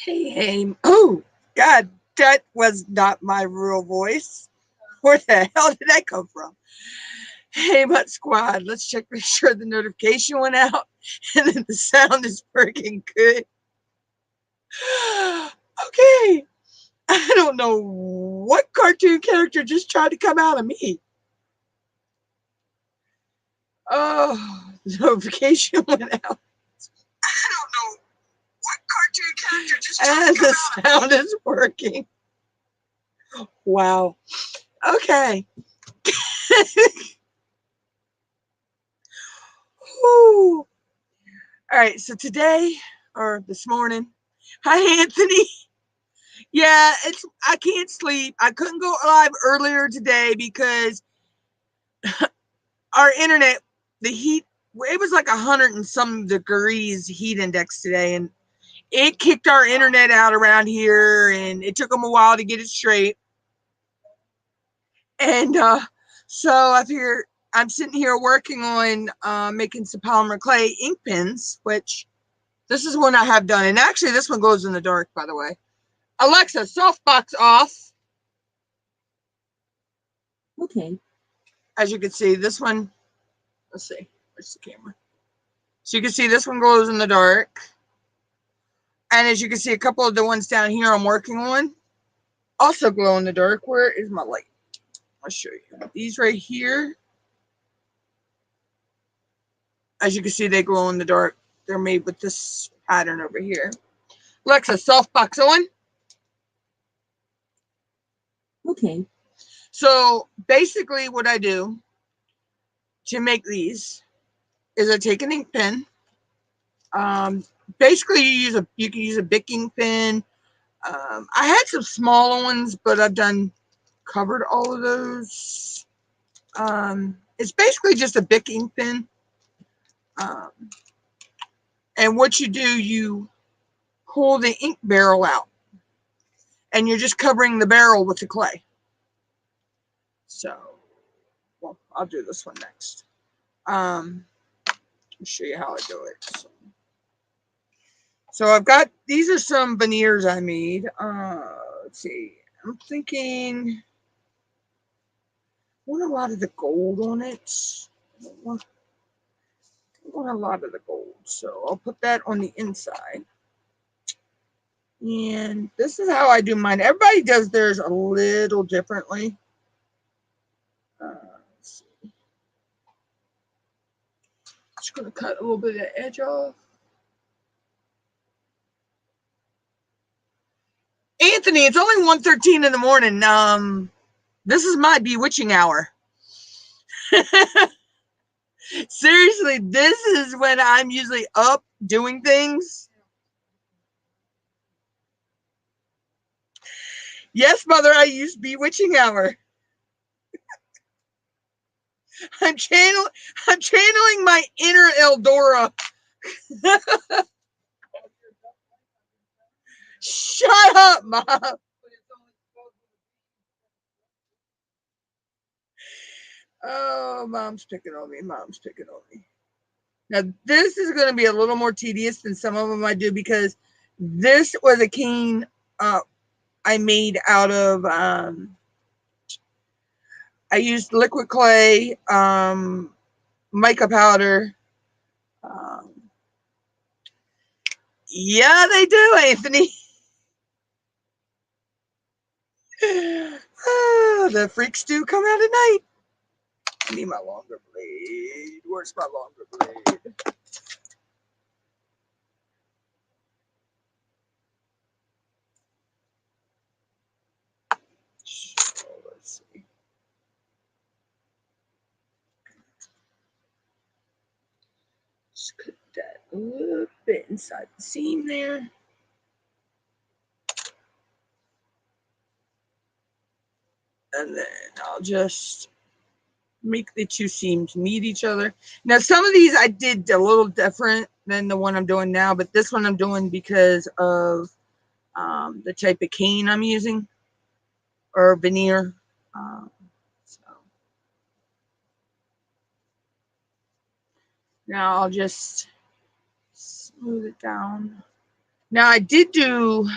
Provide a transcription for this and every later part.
Hey, hey. Oh, God, that was not my real voice. Where the hell did that come from? Hey, Mutt Squad, let's check, make sure the notification went out and then the sound is working good. Okay. I don't know what cartoon character just tried to come out of me. Oh, the notification went out. I don't know what cartoon character just tried to come out. And the sound is working. Wow. Okay. Whew. All right. So today or this morning, hi Anthony. Yeah, I can't sleep. I couldn't go live earlier today because our internet, the heat, it was like 100 and some degrees heat index today, and it kicked our internet out around here, and it took them a while to get it straight. And so I figured I'm sitting here working on making some polymer clay ink pens, which this is one I have done. And actually, this one glows in the dark, by the way. Alexa, softbox off. Okay. As you can see, this one, let's see, where's the camera? So you can see this one glows in the dark. And as you can see, a couple of the ones down here I'm working on also glow in the dark. Where is my light? I'll show you. These right here, as you can see, they glow in the dark. They're made with this pattern over here. Alexa, softbox on. Okay. So basically what I do to make these is I take an ink pen. Basically you can use a Bic ink pen. I had some smaller ones, but I've covered all of those. It's basically just a Bic ink pen. And what you do, you pull the ink barrel out, and you're just covering the barrel with the clay. So, well, I'll do this one next. I'll show you how I do it. So I've got, these are some veneers I made. Let's see. I'm thinking, I want a lot of the gold on it. I want a lot of the gold. So I'll put that on the inside. And this is how I do mine. Everybody does theirs a little differently. Let's see. Just going to cut a little bit of the edge off. Anthony, it's only 1:13 in the morning. This is my bewitching hour. Seriously, this is when I'm usually up doing things. Yes, mother, I use bewitching hour. I'm channeling my inner Eldora. Shut up, Mom. Oh, Mom's picking on me. Mom's picking on me. Now, this is going to be a little more tedious than some of them I do because this was a cane I made out of, I used liquid clay, mica powder. Yeah, they do, Anthony. The freaks do come out at night. I need my longer blade. Where's my longer blade? So, let's see. Just cut that a little bit inside the seam there. And then I'll just make the two seams meet each other. Now, some of these I did a little different than the one I'm doing now, but this one I'm doing because of the type of cane I'm using, or veneer. So now I'll just smooth it down. Now I did do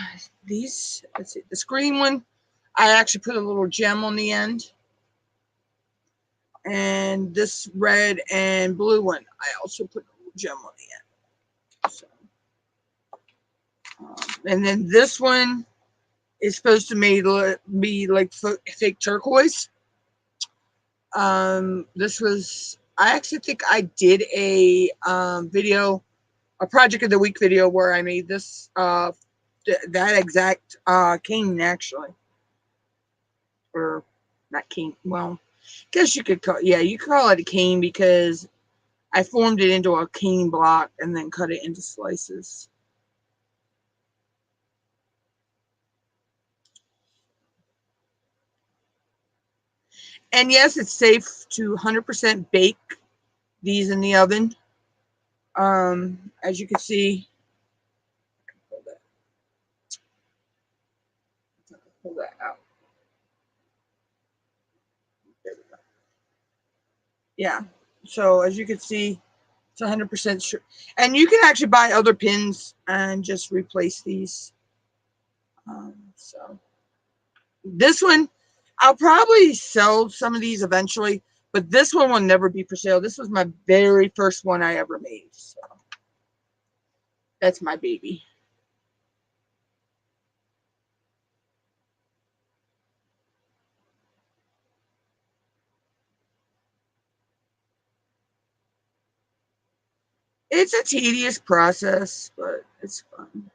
these. Let's see, this green one, I actually put a little gem on the end. And this red and blue one, I also put a little gem on the end. So, and then this one is supposed to be like fake turquoise. This was, I actually think I did a video, a project of the week video where I made this, that exact cane actually. Or not cane, well, guess you could call, yeah, you could call it a cane because I formed it into a cane block and then cut it into slices. And yes, it's safe to 100% bake these in the oven. As you can see, pull that out. There we go. Yeah. So as you can see, it's 100% sure. And you can actually buy other pins and just replace these. So this one, I'll probably sell some of these eventually, but this one will never be for sale. This was my very first one I ever made. So that's my baby. It's a tedious process, but it's fun.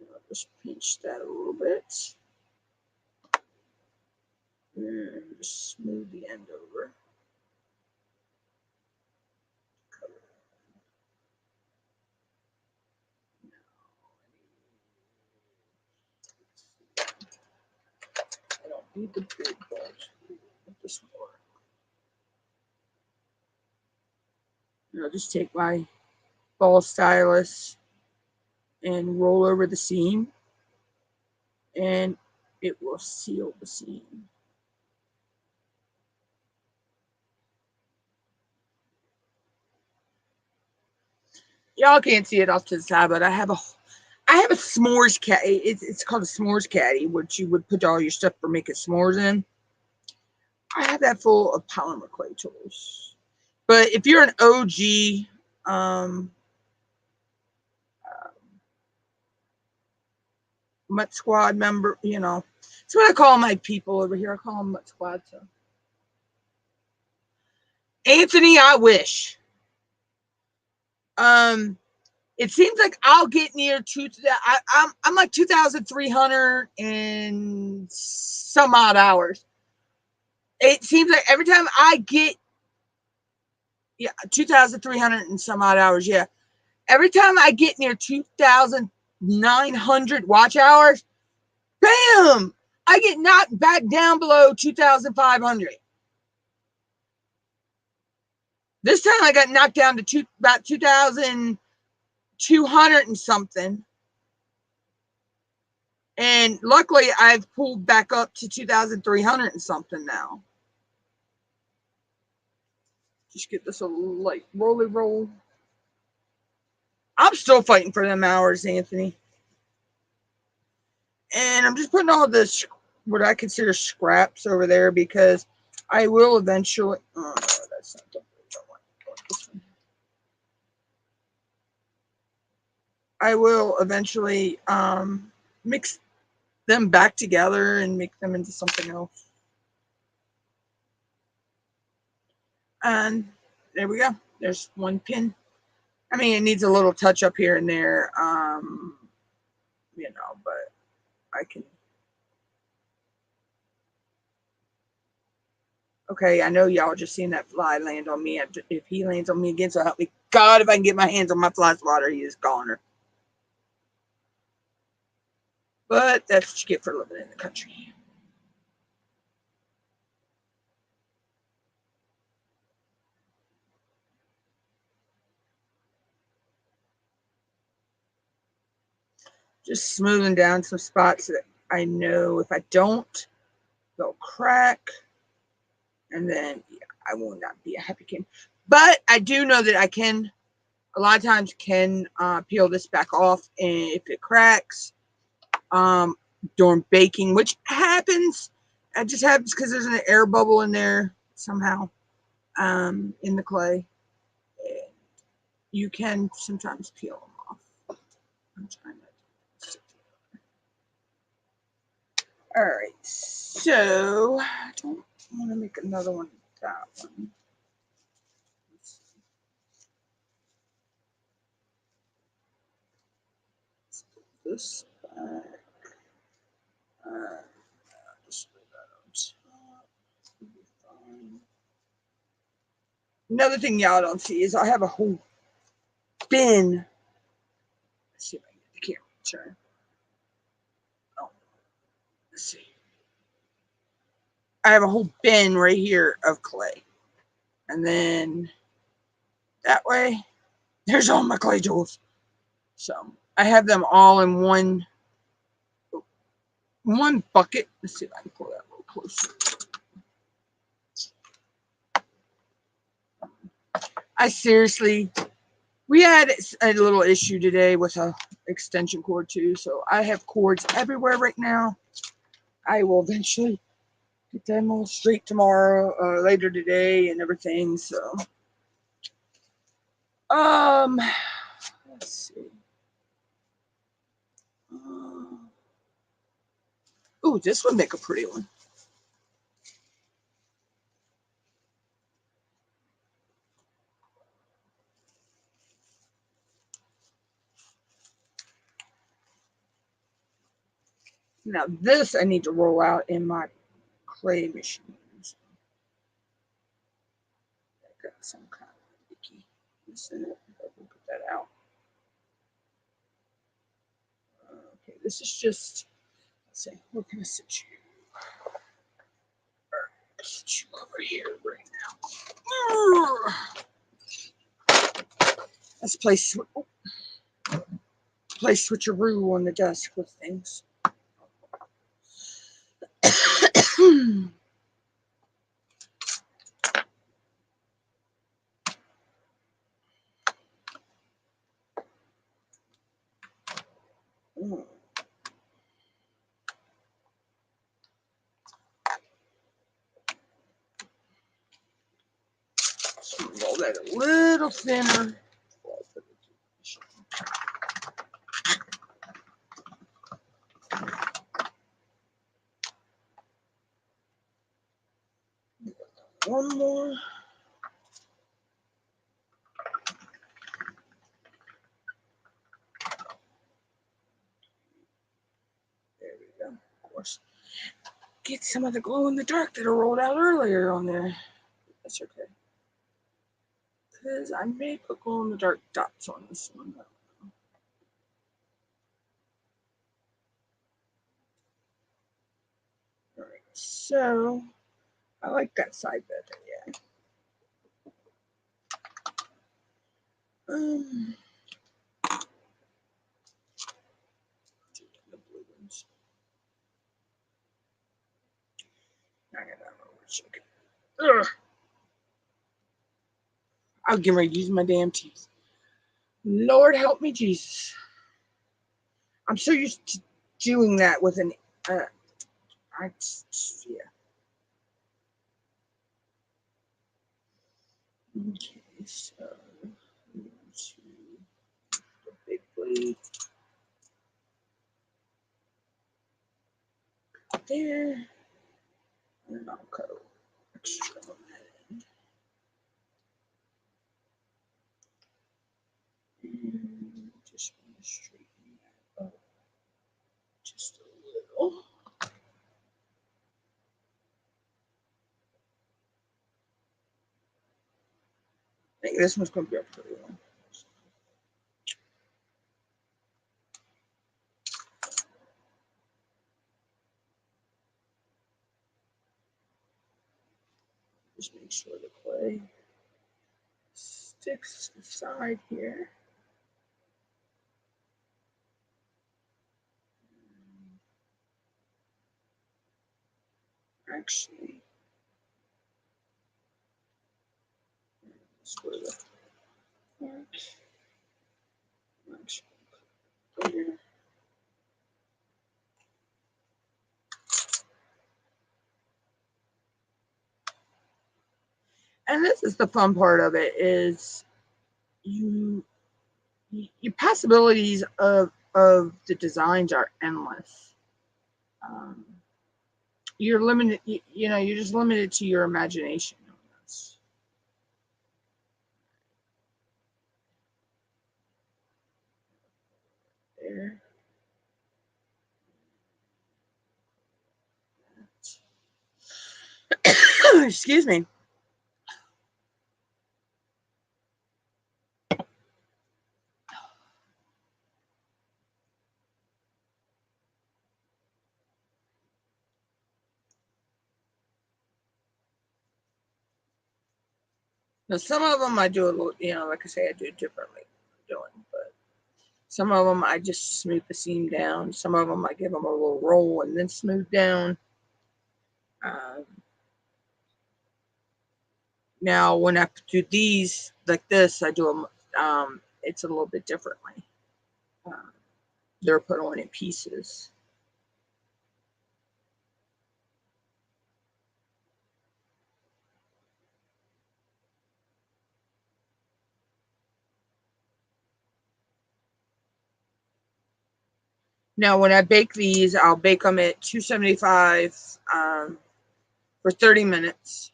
I'll just pinch that a little bit. And just smooth the end over. I don't need the big bulge. This one. I'll just take my ball stylus and roll over the seam, and it will seal the seam. Y'all can't see it off to the side, but I have a s'mores caddy. It's called a s'mores caddy, which you would put all your stuff for making s'mores in. I have that full of polymer clay tools. But if you're an OG Mutt Squad member, you know, that's what I call my people over here. I call them Mutt Squad. So, Anthony, I wish. It seems like I'll get near I'm like 2,300 and some odd hours. It seems like every time I get 2,300 and some odd hours. Yeah, every time I get near 2,900 watch hours, bam! I get knocked back down below 2,500. This time I got knocked down to about 2,200 and something. And luckily, I've pulled back up to 2,300 and something now. Just get this a little like roly roll. I'm still fighting for them hours, Anthony. And I'm just putting all this, what I consider scraps over there, because I will eventually. Oh, no, that's not the one. This one. I will eventually mix them back together and make them into something else. And there we go. There's one pin. I mean, it needs a little touch up here and there, you know, but I can. Okay, I know y'all just seen that fly land on me. If he lands on me again, so help me God, if I can get my hands on my fly swatter, he is goner. But that's what you get for living in the country. Just smoothing down some spots that I know if I don't, they'll crack. And then I will not be a happy camper. But I do know that I can a lot of times can peel this back off if it cracks during baking, which happens. It just happens because there's an air bubble in there somehow in the clay. You can sometimes peel them off. I'm trying to. All right, so I don't want to make another one of that one. This back. Just lay that on top. It'll be fine. Another thing y'all don't see is I have a whole bin. Let's see if I can get the camera to turn. Oh, let's see. I have a whole bin right here of clay. And then that way, there's all my clay tools. So I have them all in one bucket. Let's see if I can pull that a little closer. I seriously, we had a little issue today with a extension cord too. So I have cords everywhere right now. I will eventually get them all straight tomorrow, later today and everything. So, let's see. Ooh, this would make a pretty one. Now this I need to roll out in my clay machine. I got some kind of icky in it. We'll put that out. Okay, this is just, let's see, where can I sit you? I'll sit you over here right now. Let's play switcheroo on the desk with things. Roll that a little thinner. One more. There we go. Of course. Get some of the glow in the dark that I rolled out earlier on there. That's okay. Because I may put glow in the dark dots on this one. Alright, so I like that side better, yeah. The blue ones. I got that one chicken. Ugh. I'll get ready to use my damn teeth. Lord help me, Jesus. I'm so used to doing that with an, yeah. Okay, so into the big blade there, and I'll cut extra on that end. And just want to straighten that up just a little. I think this one's going to be a pretty one. Just make sure the clay sticks to the side here. Actually, that's where the mark. here. And this is the fun part of it, is your possibilities of the designs are endless. You're limited, you know, you're just limited to your imagination on this. There. Excuse me. Now, some of them I do a little, you know, like I say, I do it differently. But some of them I just smooth the seam down. Some of them I give them a little roll and then smooth down. Now, when I do these like this, I do them. It's a little bit differently. They're put on in pieces. Now, when I bake these, I'll bake them at 275 for 30 minutes.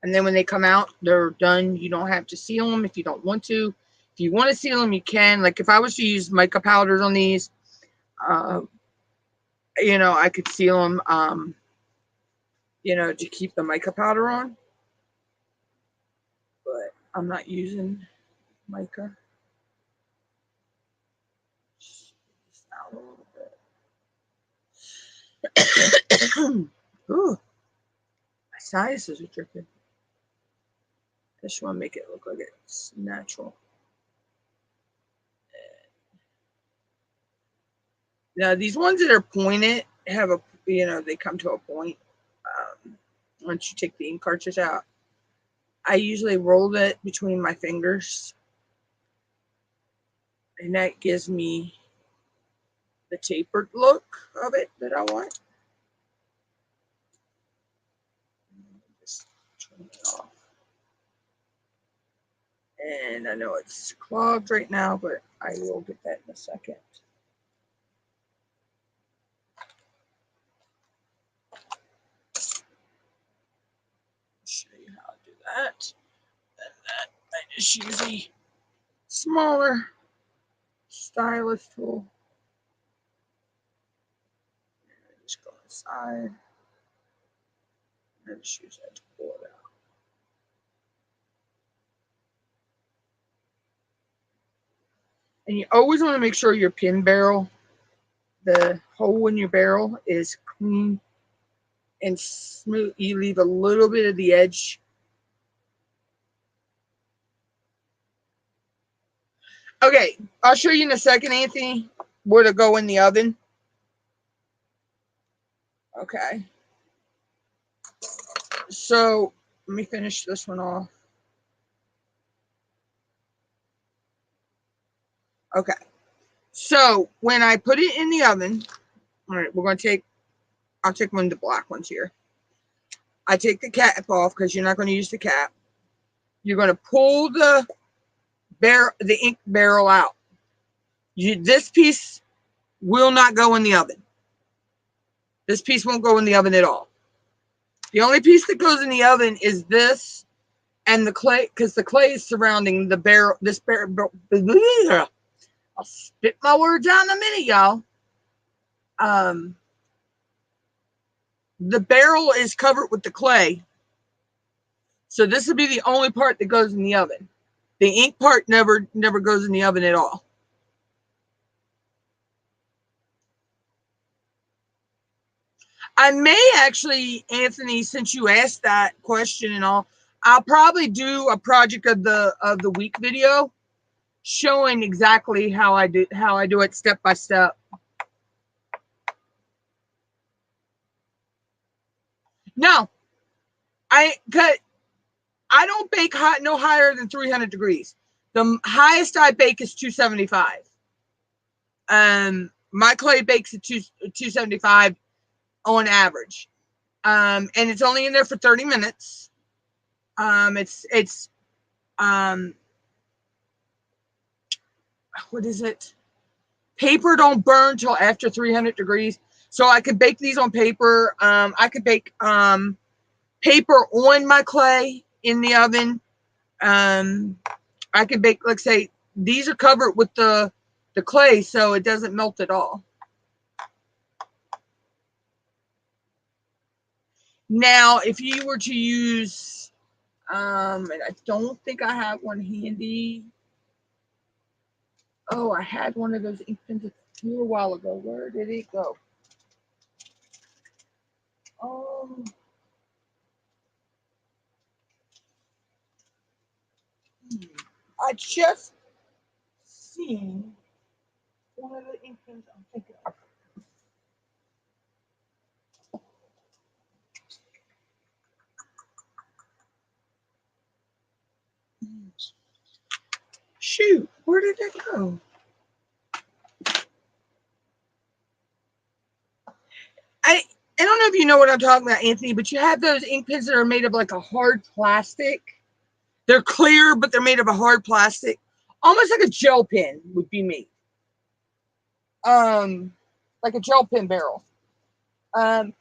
And then when they come out, they're done. You don't have to seal them if you don't want to. If you want to seal them, you can. Like if I was to use mica powders on these, you know, I could seal them, you know, to keep the mica powder on. But I'm not using mica. Just out a little bit. Ooh, my sinuses are dripping. I just want to make it look like it's natural. Now, these ones that are pointed have a, you know, they come to a point once you take the ink cartridge out. I usually roll it between my fingers, and that gives me the tapered look of it that I want. Just turn it off. And I know it's clogged right now, but I will get that in a second. Show you how to do that. And that I just use a smaller stylus tool. Just go inside. And just use that to pull it out. And you always want to make sure your pin barrel, the hole in your barrel, is clean and smooth. You leave a little bit of the edge. Okay, I'll show you in a second, Anthony, where to go in the oven. Okay. So let me finish this one off. Okay. So when I put it in the oven, all right, I'll take one of the black ones here. I take the cap off because you're not going to use the cap. You're going to pull the ink barrel out. This piece will not go in the oven. This piece won't go in the oven at all. The only piece that goes in the oven is this and the clay, because the clay is surrounding the barrel. This barrel. I'll spit my words out in a minute, y'all. The barrel is covered with the clay, so this would be the only part that goes in the oven. The ink part never goes in the oven at all. I may actually, Anthony, since you asked that question and all, I'll probably do a project of the week video showing exactly how I do it step by step. No, I don't bake hot no higher than 300 degrees. The highest I bake is 275. My clay bakes at 275 on average. And it's only in there for 30 minutes. It's what is it? Paper don't burn till after 300 degrees. So I could bake these on paper. I could bake paper on my clay in the oven. I can bake, like say, these are covered with the clay, so it doesn't melt at all. Now, if you were to use, and I don't think I have one handy. Oh, I had one of those ink pens a little while ago. Where did it go? Oh. I just seen one of the ink pens I'm thinking of. Shoot, where did that go? I don't know if you know what I'm talking about, Anthony, but you have those ink pens that are made of like a hard plastic. They're clear, but they're made of a hard plastic. Almost like a gel pen would be made. Like a gel pen barrel. I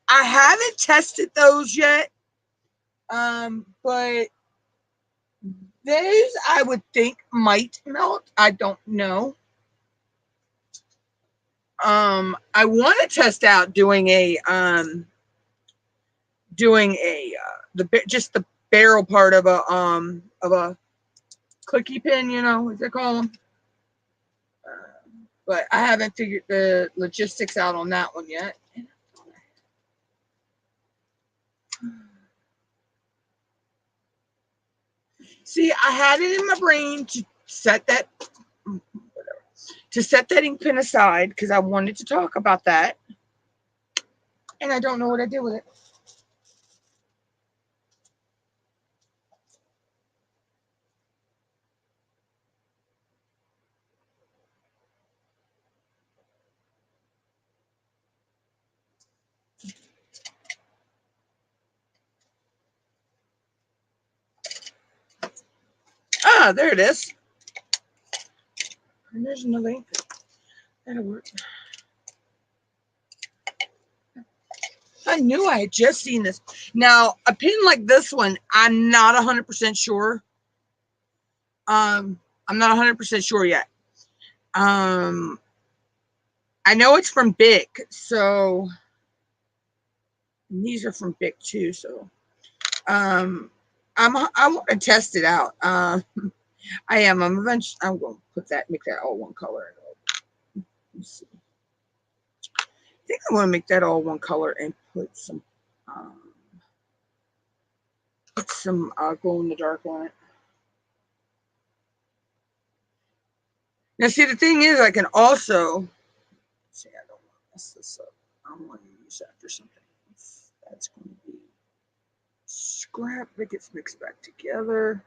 haven't tested those yet. But those I would think might melt. I don't know. I want to test out doing a just the barrel part of a clicky pen, you know, what they call them. But I haven't figured the logistics out on that one yet. See, I had it in my brain to set that ink pen aside because I wanted to talk about that, and I don't know what I did with it. Ah, there it is. And there's another ink. That'll work. I knew I had just seen this. Now, a pen like this one, I'm not 100% sure. I'm not 100% sure yet. I know it's from Bic, so these are from Bic too. So, I want to test it out. I am. I'm going to make that all one color. Let's see. I think I want to make that all one color and put some glow in the dark on it. Now, see, the thing is, I can also see. I don't want to mess this up. I want to use that for something else. That's going to be scrap that gets mixed back together.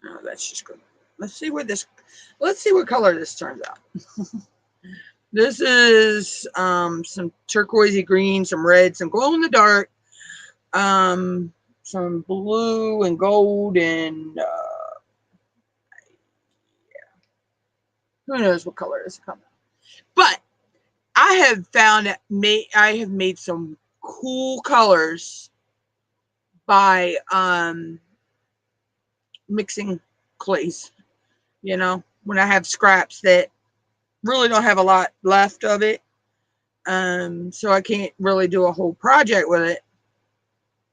Oh, that's just good. Let's see what color this turns out. This is some turquoisey green, some red, some glow in the dark, some blue and gold, and yeah. Who knows what color this comes out. But I have found that I have made some cool colors by mixing clays. You know, when I have scraps that really don't have a lot left of it, so I can't really do a whole project with it,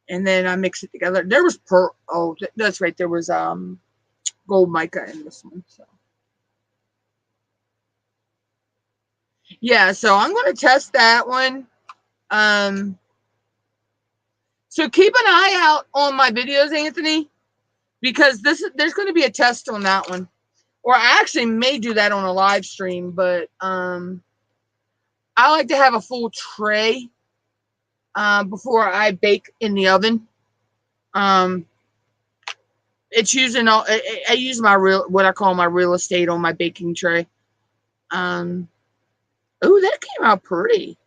and then I mix it together. There was pearl. Oh, that's right. There was gold mica in this one. So yeah, so I'm going to test that one. So keep an eye out on my videos, Anthony, because there's going to be a test on that one. Or I actually may do that on a live stream, but I like to have a full tray before I bake in the oven. It's using all. I use my what I call my real estate on my baking tray. Oh, that came out pretty.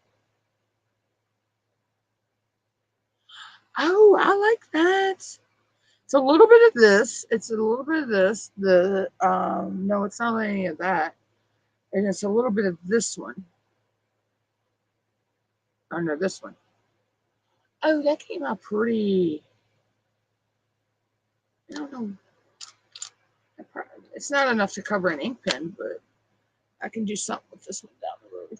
Oh, I like that. It's a little bit of this. It's a little bit of this. No, it's not any of that. And it's a little bit of this one. Oh no, this one. Oh, that came out pretty. I don't know. It's not enough to cover an ink pen, but I can do something with this one down the road.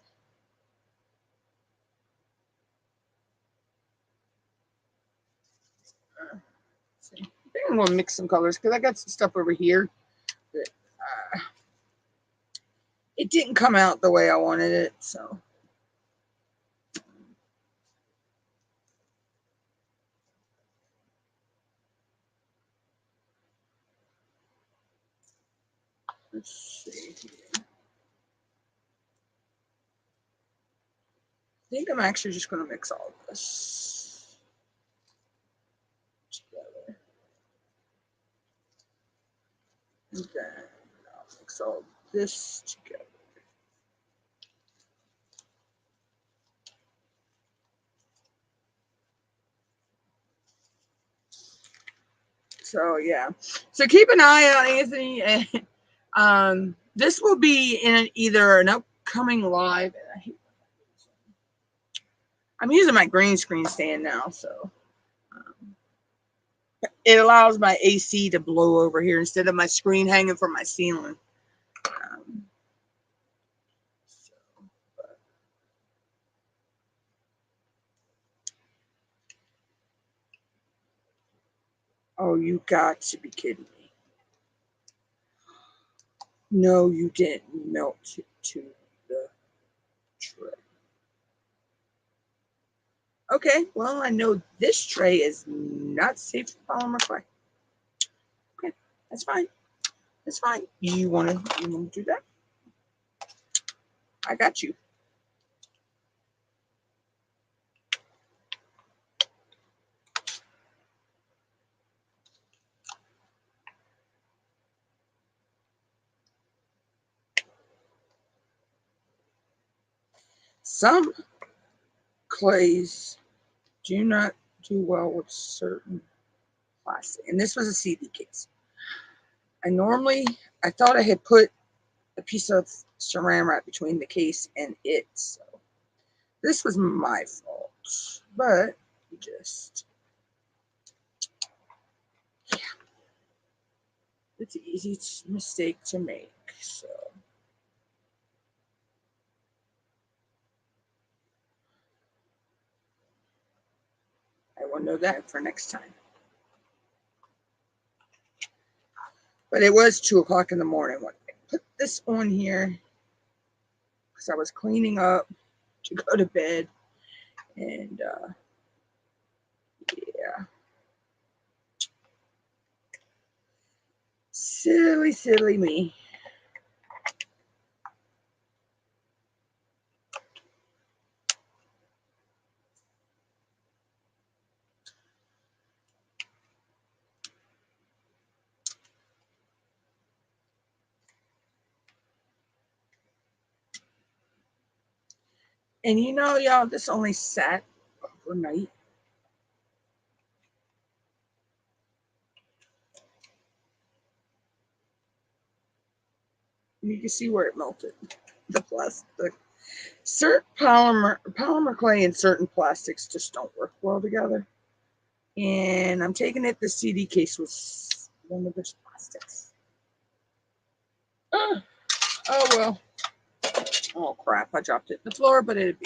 See. I think I'm gonna mix some colors because I got some stuff over here that it didn't come out the way I wanted it. So let's see here. I think I'm actually just gonna mix all of this together, and then I'll mix all of this together. So yeah, so keep an eye on Anthony. This will be in either an upcoming live. I'm using my green screen stand now, so it allows my AC to blow over here instead of my screen hanging from my ceiling. Oh, you got to be kidding me. No, you didn't melt it to the tray. Okay, well, I know this tray is not safe for polymer clay. Okay, that's fine. That's fine. You wanna do that? I got you. Some clays do not do well with certain plastic, and this was a CD case. I thought I had put a piece of saran wrap between the case and it, so this was my fault, but just, yeah, it's an easy mistake to make, so. I will know that for next time. But it was 2 o'clock in the morning when I put this on here because I was cleaning up to go to bed, and yeah, silly me. And you know, y'all, this only sat overnight. You can see where it melted. The plastic. Certain polymer clay and certain plastics just don't work well together. And I'm taking it, the CD case was one of those plastics. Oh well. Oh crap, I dropped it in the floor, but it'd be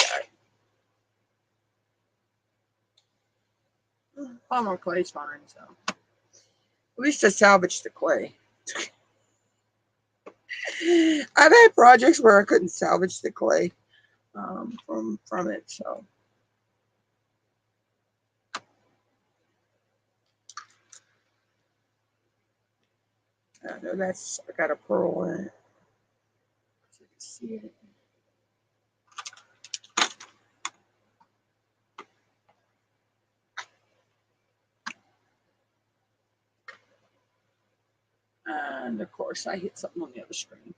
alright. Polymer clay's fine, so. At least I salvaged the clay. I've had projects where I couldn't salvage the clay from it, so. I know that's, I got a pearl in it. So you can see it. And of course, I hit something on the other screen.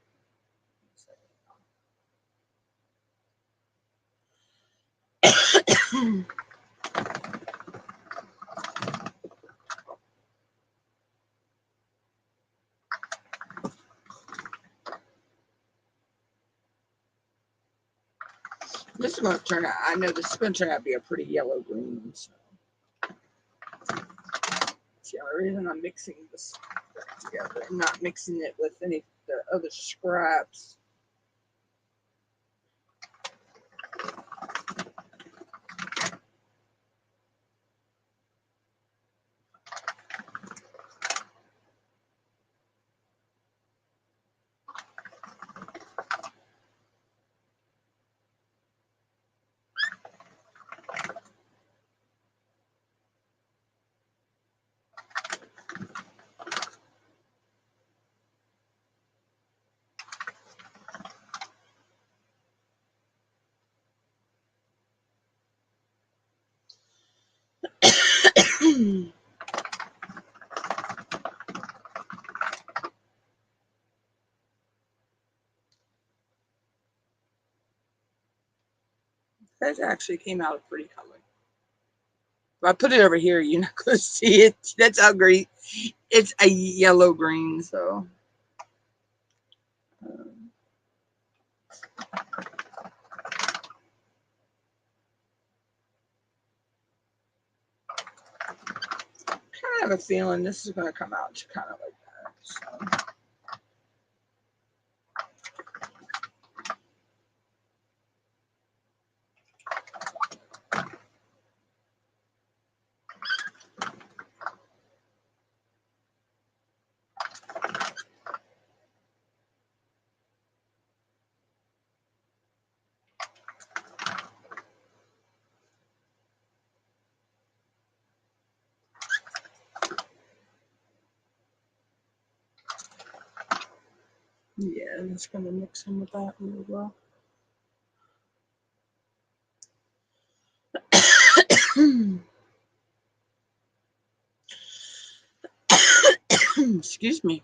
This is going to turn out, I know this is going to turn out to be a pretty yellow green. So that's the only reason I'm mixing this together and not mixing it with any of the other scraps. That actually came out a pretty color. If I put it over here, you're not going to see it. That's how great. It's a yellow green, so. I have a feeling this is going to come out kind of like that. So. Yeah, I'm just going to mix in with that really well. Excuse me.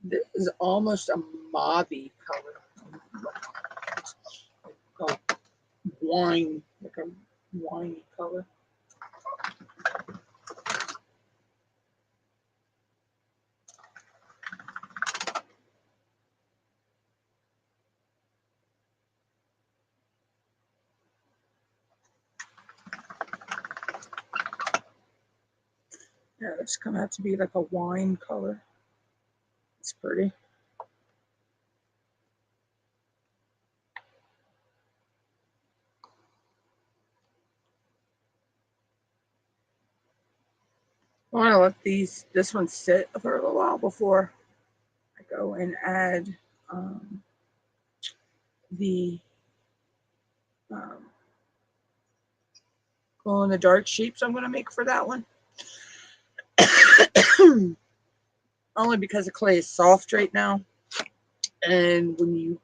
This is almost a mauvey color. Like a wine, like a winey color. Yeah, it's coming out to be like a wine color. It's pretty. I want to let this one sit for a little while before I go and add the glow in the dark shapes I'm going to make for that one. Only because the clay is soft right now, and when you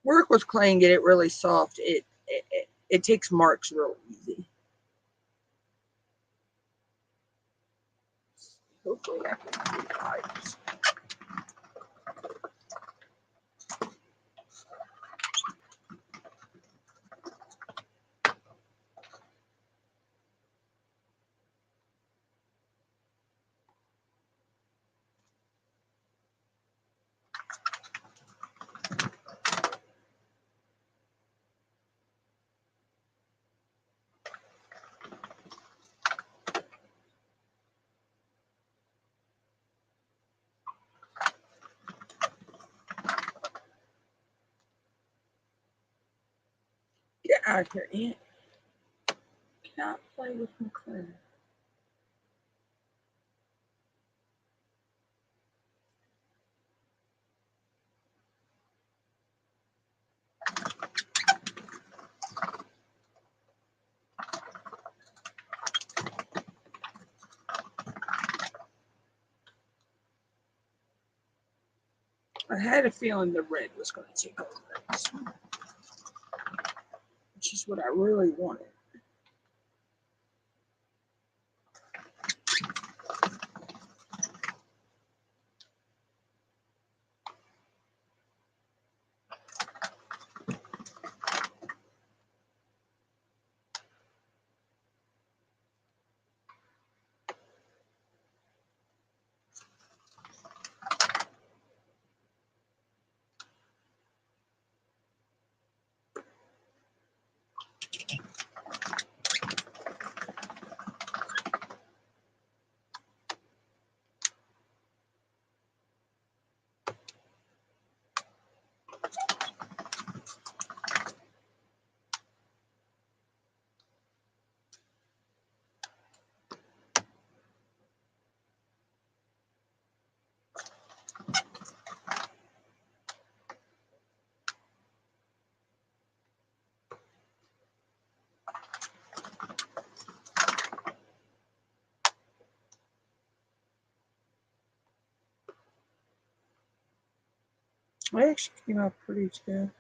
work with clay and get it really soft, it takes marks real easy. Hopefully I can do pipes. Get out of here, Ant. Cannot play with my clay. I had a feeling the red was going to take over this one, which is what I really wanted. It actually came out pretty too.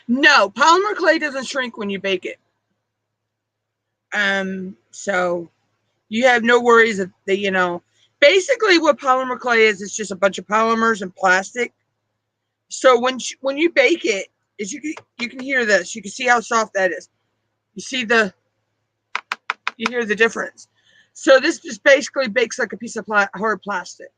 No, polymer clay doesn't shrink when you bake it. So you have no worries that basically what polymer clay is, it's just a bunch of polymers and plastic. So when you bake it, is you can hear this. You can see how soft that is. You hear the difference. So this just basically bakes like a piece of hard plastic.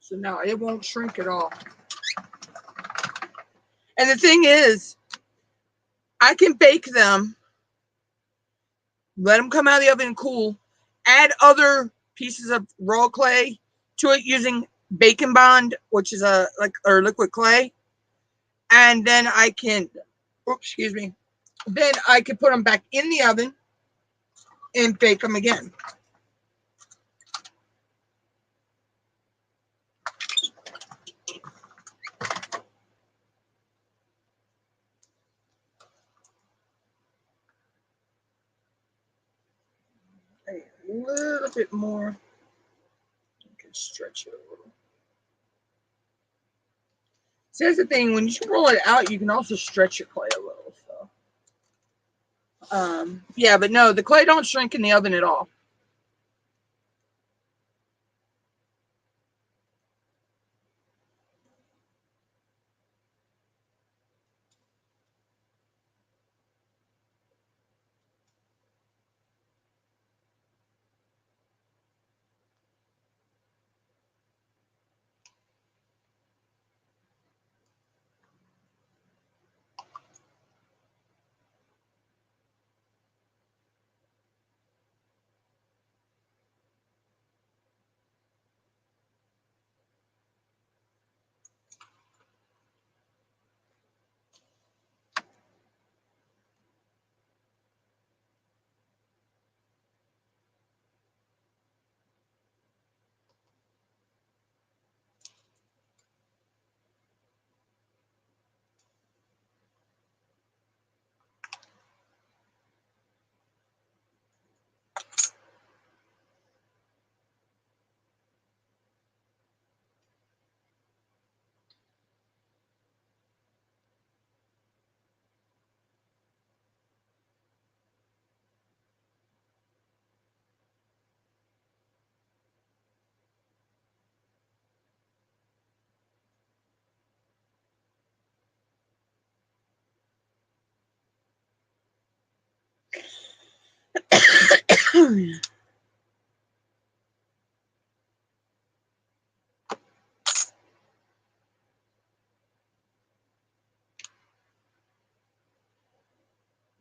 So no, it won't shrink at all. And the thing is, I can bake them, let them come out of the oven and cool, add other pieces of raw clay to it using Bacon Bond, which is or liquid clay, and then I can, excuse me, then I can put them back in the oven and bake them again. A little bit more. You can stretch it a little. So that's the thing, when you roll it out, you can also stretch your clay a little. So, yeah, but no, the clay don't shrink in the oven at all.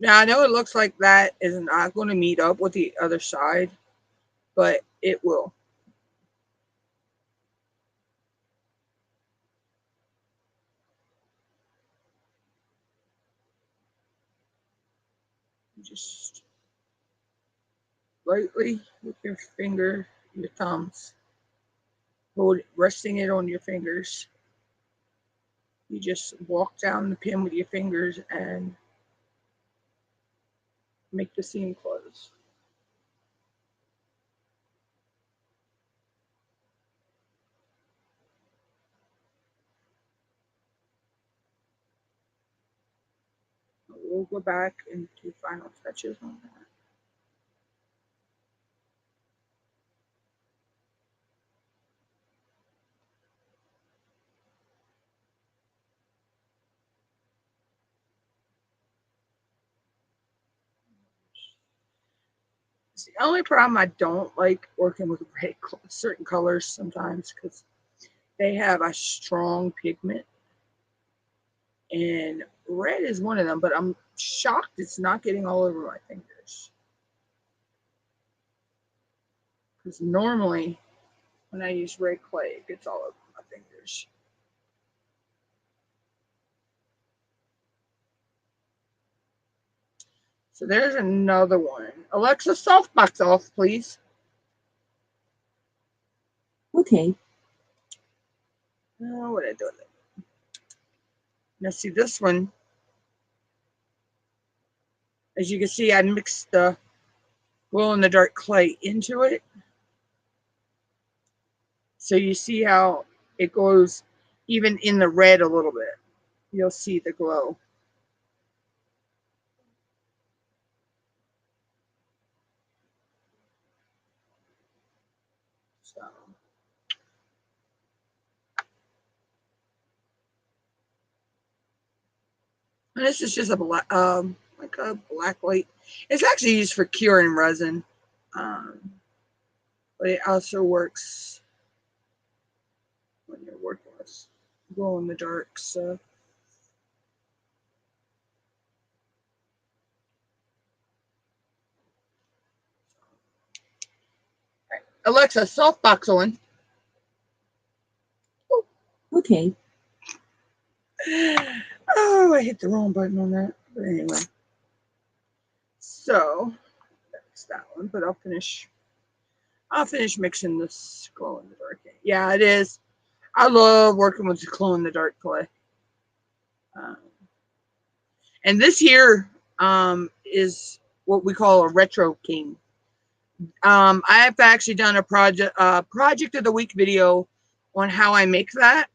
Now, I know it looks like that is not going to meet up with the other side, but it will. Just lightly with your finger, your thumbs, resting it on your fingers. You just walk down the pin with your fingers and make the seam close. We'll go back and do final touches on that. It's the only problem I don't like working with certain colors sometimes because they have a strong pigment, and red is one of them, but I'm shocked it's not getting all over my fingers. Because normally when I use red clay, it gets all over my fingers. So there's another one. Alexa, softbox off, please. Okay. Oh, what did I do with it? Now see this one. As you can see, I mixed the glow-in-the-dark clay into it. So you see how it goes even in the red a little bit. You'll see the glow. So. And this is just a black, like a black light. It's actually used for curing resin, but it also works when you're working with glow in the dark. So, right. Alexa, softbox on. Okay. Oh, I hit the wrong button on that. But anyway, so that's that one. But I'll finish mixing this glow in the dark. Yeah, it is. I love working with the glow in the dark clay. And this here is what we call a retro king. I've actually done a project of the week video on how I make that.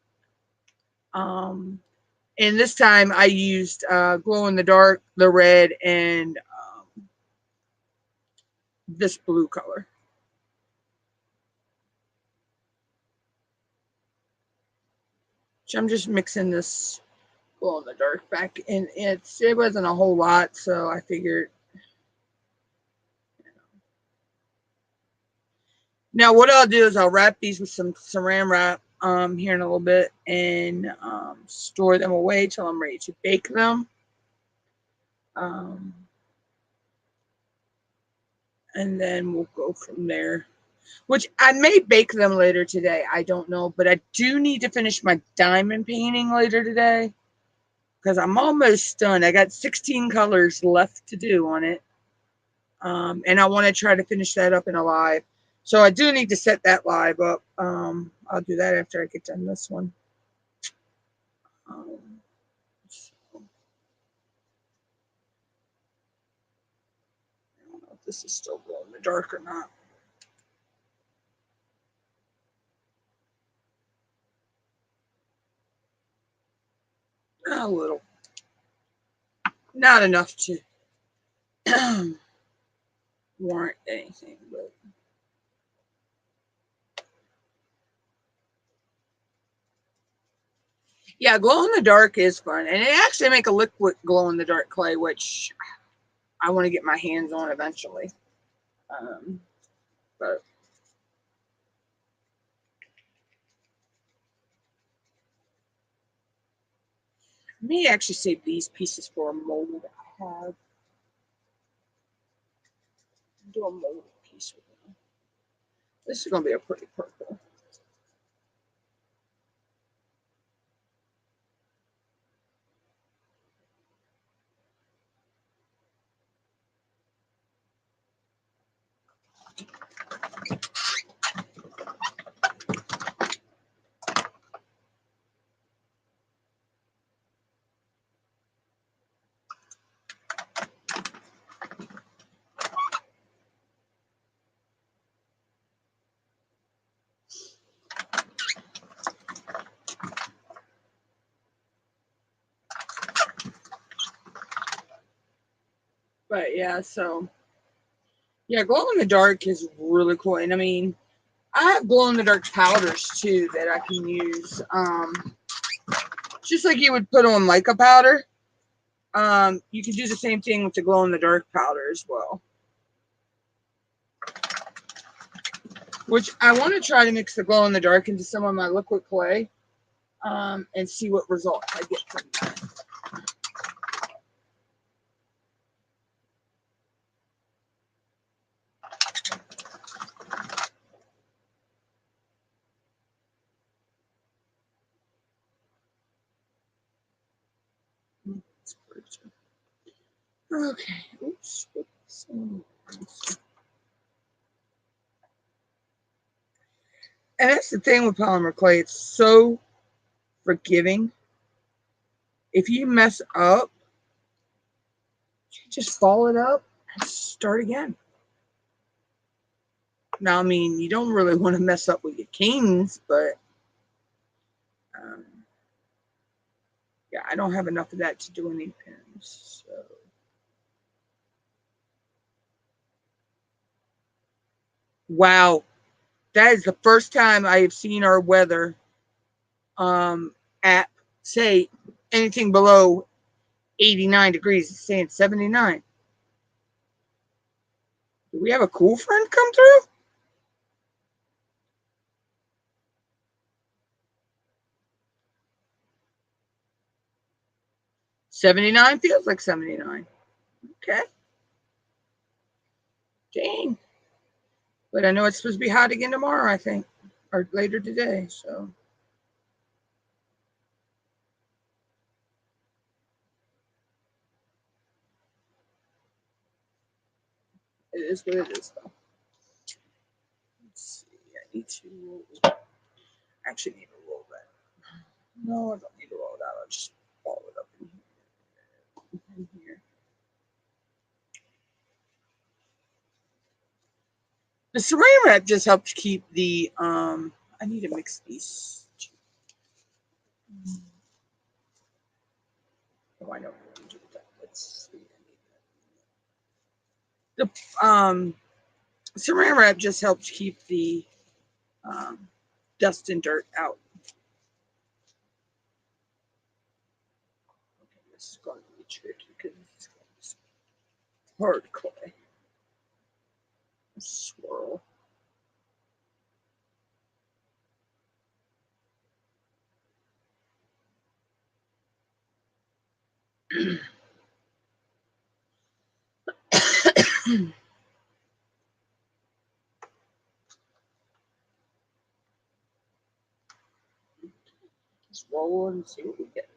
And this time I used glow in the dark, the red, and this blue color. So I'm just mixing this glow in the dark back, and it wasn't a whole lot, so I figured. Now what I'll do is I'll wrap these with some saran wrap here in a little bit, and store them away till I'm ready to bake them. And then we'll go from there. Which I may bake them later today. I don't know, but I do need to finish my diamond painting later today because I'm almost done. I got 16 colors left to do on it. And I want to try to finish that up in a live. So I do need to set that live up. I'll do that after I get done this one. So, I don't know if this is still glow in the dark or not. A little. Not enough to warrant anything, but yeah, glow in the dark is fun, and they actually make a liquid glow in the dark clay, which I want to get my hands on eventually. But I may actually save these pieces for a mold I have. Do a molded piece with them. This is going to be a pretty purple. But yeah, so yeah, glow in the dark is really cool. And I mean, I have glow in the dark powders too that I can use. Just like you would put on mica powder. You can do the same thing with the glow in the dark powder as well. Which I want to try to mix the glow in the dark into some of my liquid clay. And see what results I get from that. Okay. Oops. And that's the thing with polymer clay. It's so forgiving. If you mess up, you just follow it up and start again. Now, I mean, you don't really want to mess up with your kings, but yeah, I don't have enough of that to do any pins. So. Wow. That is the first time I have seen our weather app say anything below 89 degrees. It's saying 79. Do we have a cool front come through? 79 feels like 79. Okay. Dang. But I know it's supposed to be hot again tomorrow, I think. Or later today, so. It is what it is, though. Let's see. I need to actually need to roll that. No, I don't need to roll it out. I'll just ball it up in here. The saran wrap just helps keep the I need to mix these two. Oh, I know what to do with that. Let's see. The saran wrap just helps keep the dust and dirt out. Okay, this is going to be tricky because this is going to be hard clay. Swirl. Just roll and see what we get.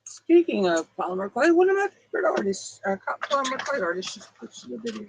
Speaking of polymer clay, one of my favorite artists, polymer clay artists, just posted a video.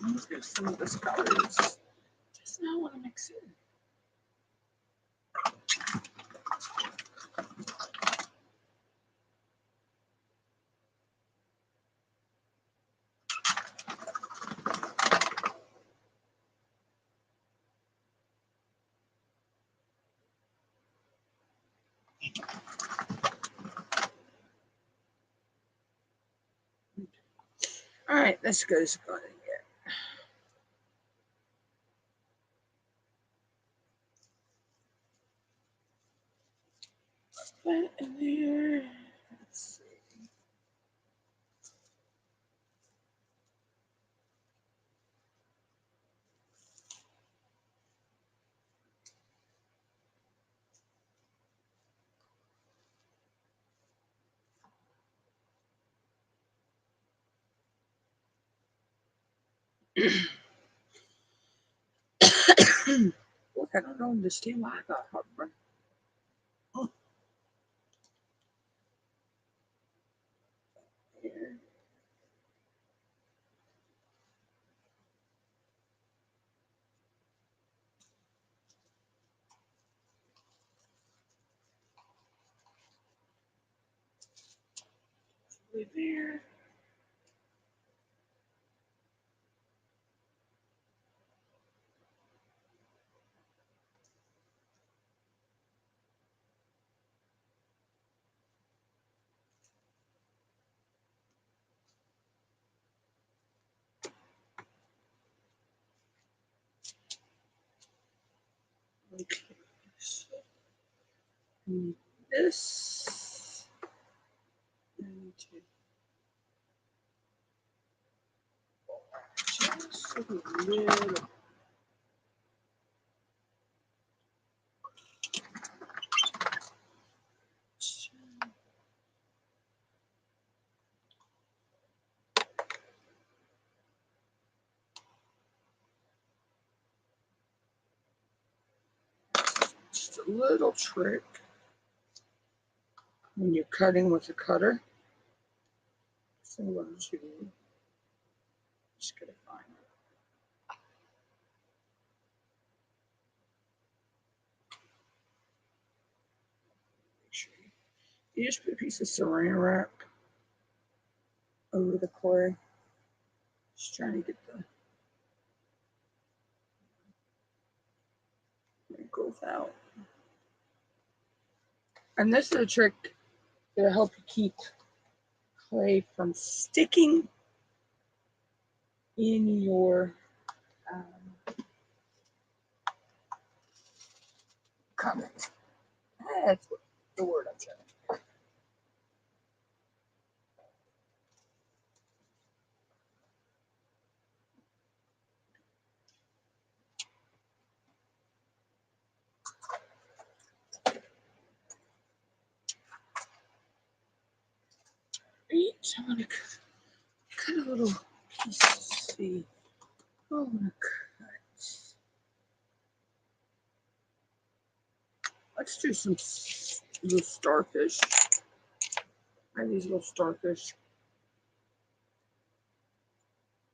Let's get some of this colors. Just now want to mix it. All right, let's go to here. Put that in there. Let's see. Look, I don't understand why I got heartburn. Oh. Here. Right there. Okay. So, this. And just a little. Just a little trick when you're cutting with a cutter. So what I'm just gonna find it. Make sure you just put a piece of saran wrap over the clay. Just trying to get the wrinkles out. And this is a trick that'll help you keep clay from sticking in your comment. That's what the word I'm trying to. I'm gonna cut a little piece. See, oh, I'm gonna cut. Let's do some little starfish. I have these little starfish,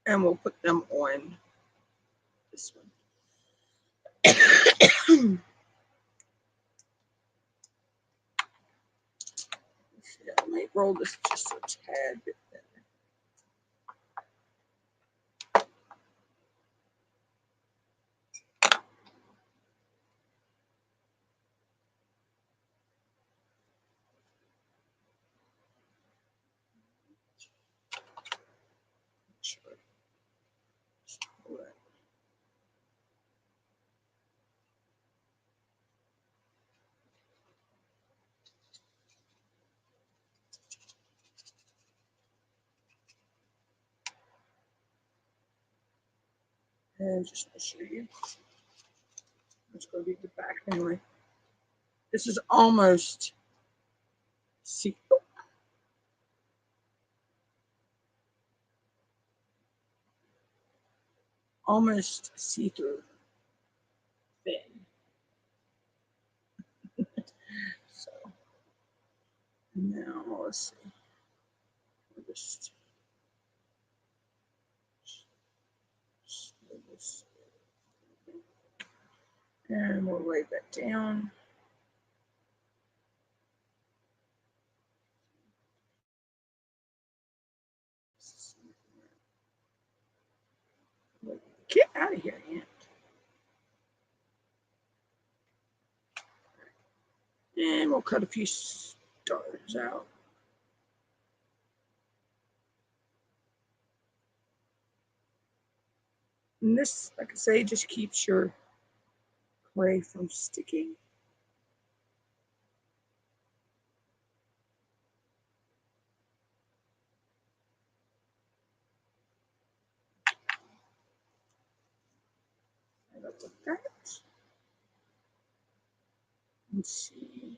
and we'll put them on this one. I might roll this just a tad bit thinner. And just to show you, it's going to be the back anyway. This is almost see-through. Almost see-through thin. So now let's see. We'll just this. And we'll lay that down. Get out of here, Ant. And we'll cut a few stars out. And this, like I say, just keeps your clay from sticking. Up with that. Let's see.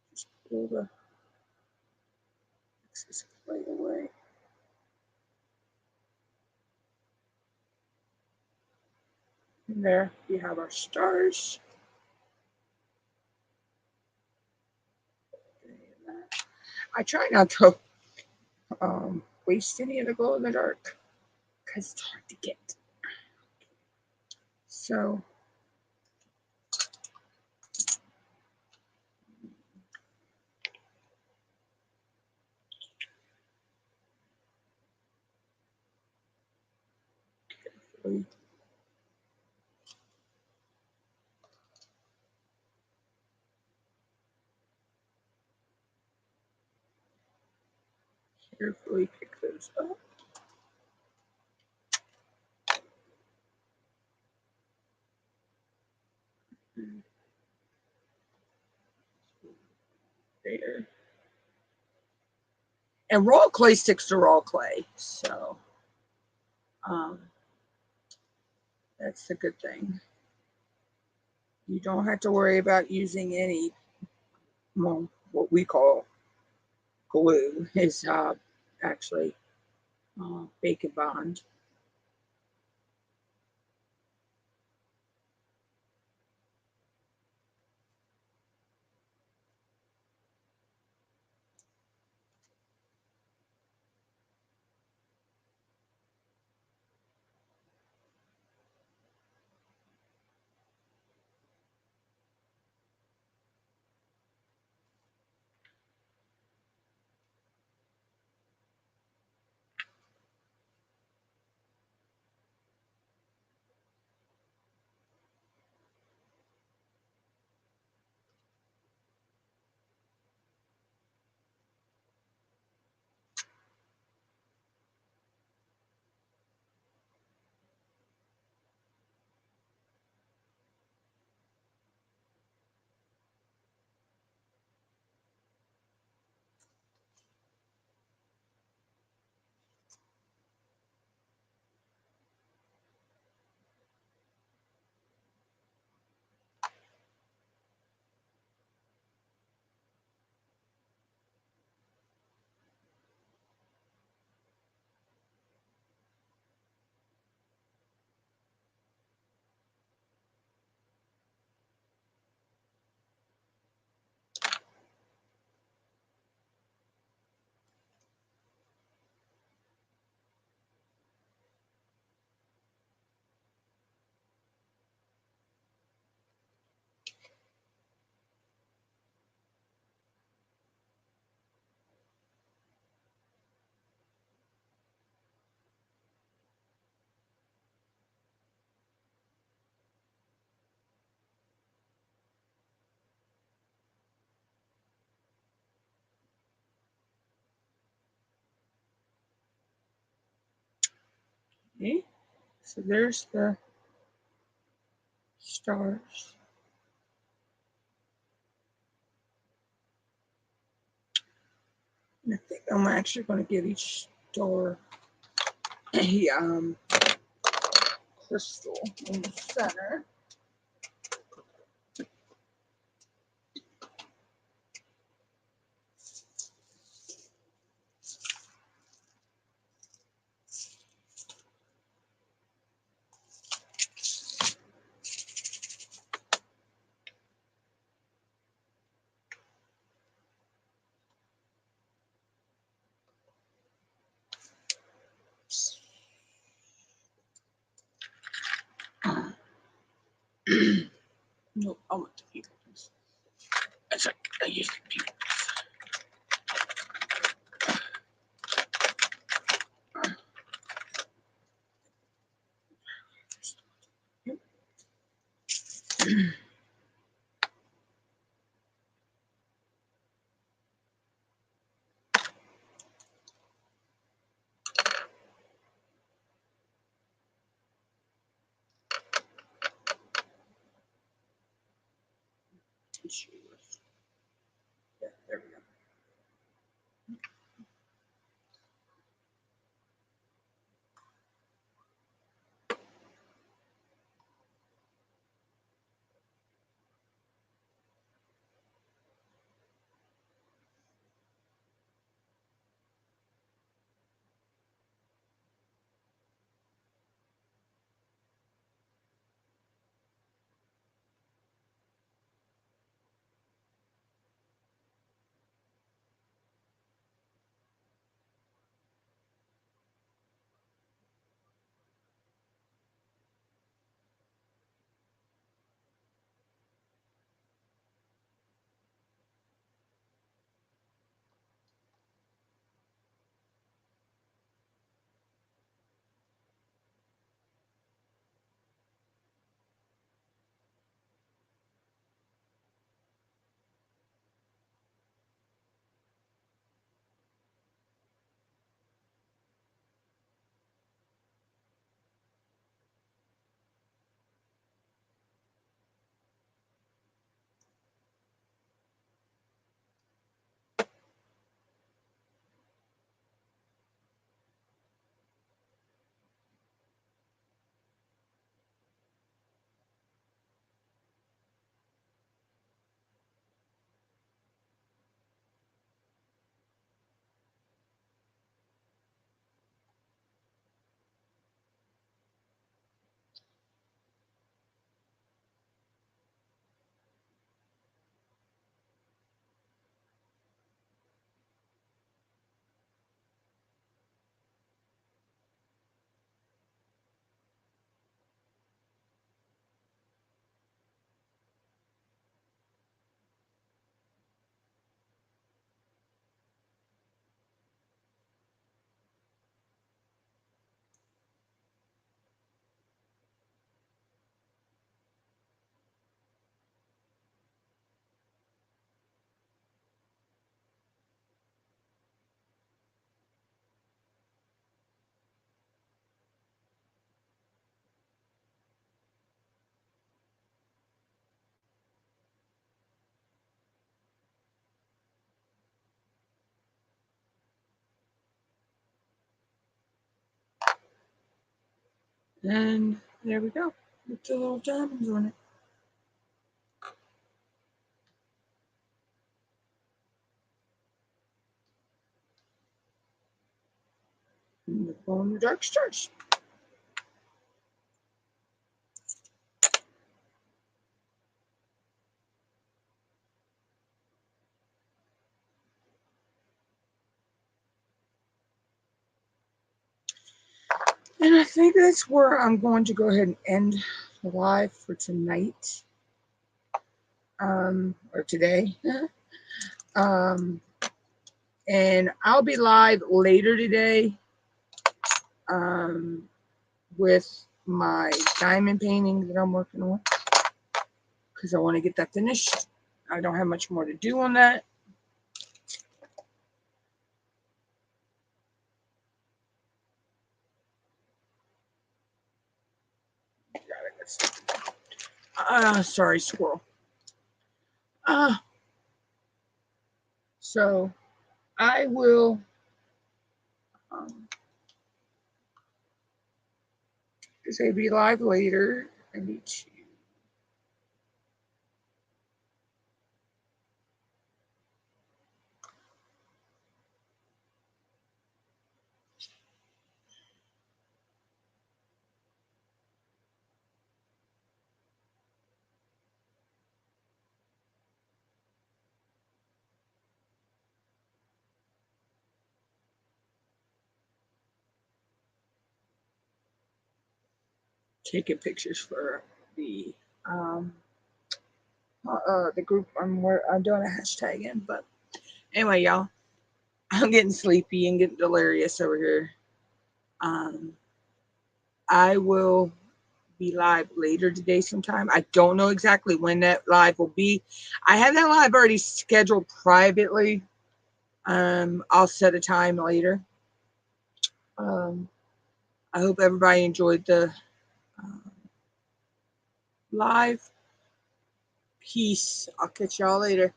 Just pull the excess clay away. And there we have our stars. I try not to waste any of the glow in the dark because it's hard to get. So carefully pick those up. There. And raw clay sticks to raw clay, so that's a good thing. You don't have to worry about using any, well, what we call glue is actually bake and bond. Okay, so there's the stars. And I think I'm actually going to give each star a crystal in the center. No, I want the people. It's like I use the people. Yeah, there we go. And there we go. With the little diamonds on it. And the glow in the dark stars. And I think that's where I'm going to go ahead and end the live for tonight. Or today. And I'll be live later today with my diamond painting that I'm working on because I want to get that finished. I don't have much more to do on that. Sorry, squirrel. So I will say be live later. I need to taking pictures for the The group I'm doing a hashtag in. But anyway, y'all, I'm getting sleepy and getting delirious over here. I will be live later today sometime. I don't know exactly when that live will be. I have that live already scheduled privately. I'll set a time later. I hope everybody enjoyed the live. Peace. I'll catch y'all later.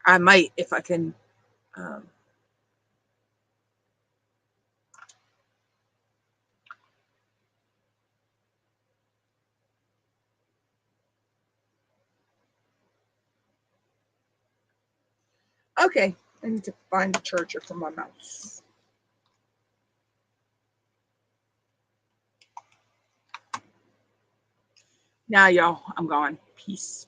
I might, if I can. Okay, I need to find a charger for my mouse. Now, y'all, I'm gone. Peace.